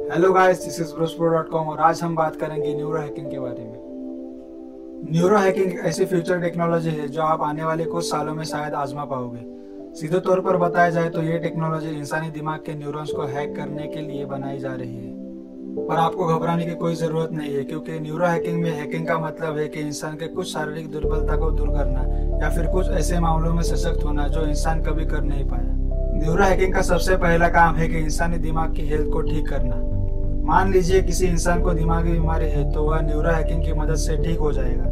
Hello guys, this is ब्रोस्प्रो.com और आज हम बात करेंगे न्यूरो हैकिंग के बारे में। न्यूरो हैकिंग एक ऐसी फ्यूचर टेक्नोलॉजी है जो आप आने वाले कुछ सालों में शायद आजमा पाओगे। सीधे तौर पर बताया जाए तो ये टेक्नोलॉजी इंसानी दिमाग के न्यूरॉन्स को हैक करने के लिए बनाई जा रही है। पर आपको घबराने की कोई जरूरत नहीं है, क्योंकि न्यूरो हैकिंग में हैकिंग का मतलब है कि इंसान के कुछ शारीरिक दुर्बलता को दूर करना या फिर कुछ ऐसे मामलों में सशक्त होना जो इंसान कभी कर नहीं पाया। न्यूरो हैकिंग का सबसे पहला काम है कि इंसानी दिमाग की हेल्थ को ठीक करना। मान लीजिए किसी इंसान को दिमागी बीमारी है तो वह न्यूरो हैकिंग की मदद से ठीक हो जाएगा।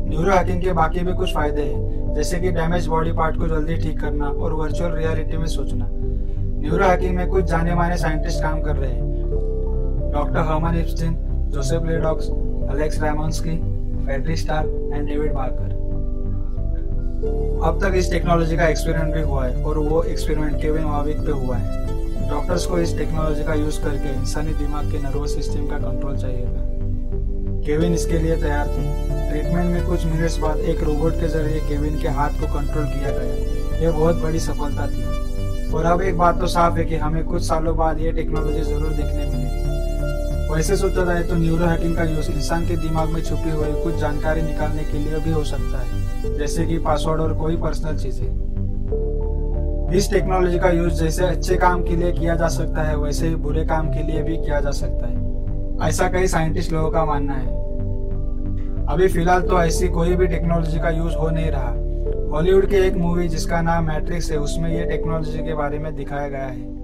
न्यूरो हैकिंग के बाकी भी कुछ फायदे हैं, जैसे कि डैमेज बॉडी पार्ट को जल्दी ठीक करना और वर्चुअल रियलिटी में सोचना। न्यूरो हैकिंग में कुछ जाने माने साइंटिस्ट काम कर रहे हैं। Doctor Herman Epstein, Joseph LeDoux, Alex Ramonsky, Frederick Starr and David Barker. अब तक इस टेक्नोलॉजी का एक्सपेरिमेंट भी हुआ है और वो एक्सपेरिमेंट केविन वाविक पे हुआ है। डॉक्टर्स को इस टेक्नोलॉजी का यूज करके इंसानी दिमाग के नर्वस सिस्टम का कंट्रोल चाहिए था। केविन इसके लिए तैयार थे। ट्रीटमेंट में कुछ मिनट्स बाद एक रोबोट के जरिए केविन के हाथ को कंट्रोल किया गया। यह बहुत बड़ी सफलता थी और अब एक बात तो साफ है कि हमें कुछ सालों बाद ये टेक्नोलॉजी जरूर देखने मिलेगी। वैसे सोचा जाए तो न्यूरो हैकिंग का यूज इंसान के दिमाग में छुपी हुई कुछ जानकारी निकालने के लिए भी हो सकता है, जैसे कि पासवर्ड और कोई पर्सनल चीजें। इस टेक्नोलॉजी का यूज जैसे अच्छे काम के लिए किया जा सकता है, वैसे ही बुरे काम के लिए भी किया जा सकता है, ऐसा कई साइंटिस्ट लोगों का मानना है। अभी फिलहाल तो ऐसी कोई भी टेक्नोलॉजी का यूज हो नहीं रहा। हॉलीवुड के एक मूवी जिसका नाम मैट्रिक्स है, उसमें ये टेक्नोलॉजी के बारे में दिखाया गया है।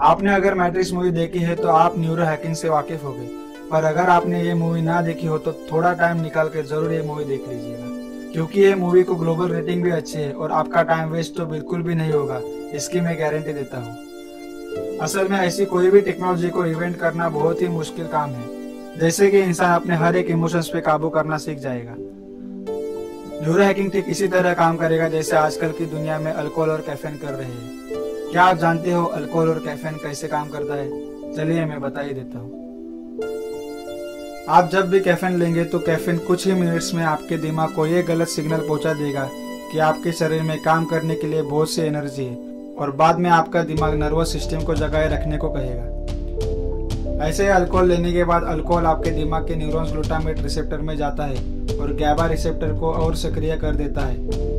आपने अगर मैट्रिक्स मूवी देखी है तो आप न्यूरो हैकिंग से वाकिफ होंगे, पर अगर आपने ये मूवी ना देखी हो तो थोड़ा टाइम निकाल कर जरूर ये मूवी देख लीजिएगा, क्योंकि ये मूवी को ग्लोबल रेटिंग भी अच्छी है और आपका टाइम वेस्ट तो बिल्कुल भी नहीं होगा, इसकी मैं गारंटी देता हूँ। असल में ऐसी कोई भी टेक्नोलॉजी को इन्वेंट करना बहुत ही मुश्किल काम है, जैसे कि इंसान अपने हर एक इमोशंस पे काबू करना सीख जाएगा। न्यूरो हैकिंग ठीक इसी तरह काम करेगा जैसे आजकल की दुनिया में अल्कोहल और कैफीन कर रहे हैं। क्या आप जानते हो अल्कोहल और कैफीन कैसे काम करता है? चलिए मैं बता ही देता हूँ। आप जब भी कैफीन लेंगे तो कैफीन कुछ ही मिनट्स में आपके दिमाग को ये गलत सिग्नल पहुंचा देगा कि आपके शरीर में काम करने के लिए बहुत सी एनर्जी है, और बाद में आपका दिमाग नर्वस सिस्टम को जगाए रखने को कहेगा। ऐसे ही अल्कोहल लेने के बाद अल्कोहल आपके दिमाग के न्यूरॉन्स ग्लूटामेट रिसेप्टर में जाता है और गैबा रिसेप्टर को और सक्रिय कर देता है।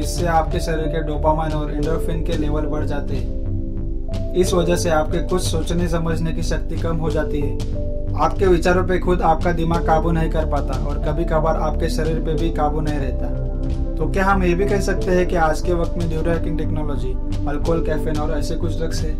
इससे आपके शरीर के डोपामाइन और एंडोर्फिन के लेवल बढ़ जाते हैं। इस वजह से आपके कुछ सोचने समझने की शक्ति कम हो जाती है। आपके विचारों पे खुद आपका दिमाग काबू नहीं कर पाता और कभी कभार आपके शरीर पे भी काबू नहीं रहता। तो क्या हम ये भी कह सकते हैं कि आज के वक्त में neuro hacking technology, alcohol, caffeine और ऐसे कुछ ड्रग्स है?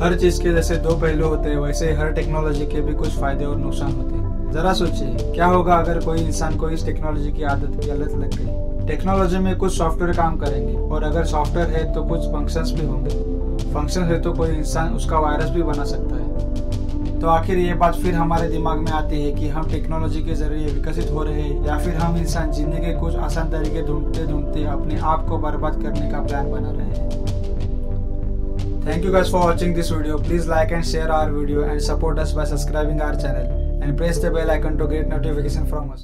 हर चीज के जैसे दो पहलू होते हैं, वैसे हर टेक्नोलॉजी के भी कुछ फायदे और नुकसान होते हैं। जरा सोचिए, क्या होगा अगर कोई इंसान को इस टेक्नोलॉजी की आदत की लत लग गई? टेक्नोलॉजी में कुछ सॉफ्टवेयर काम करेंगे, और अगर सॉफ्टवेयर है तो कुछ फंक्शंस भी होंगे। फंक्शन है तो कोई इंसान उसका वायरस भी बना सकता है। तो आखिर ये बात फिर हमारे दिमाग में आती है कि हम टेक्नोलॉजी के जरिए विकसित हो रहे हैं, या फिर हम इंसान जीने के कुछ आसान तरीके ढूंढते ढूंढते अपने आप को बर्बाद करने का प्लान बना रहे हैं। Thank you guys for watching this video. Please like and share our video and support us by subscribing our channel and press the bell icon to get notification from us.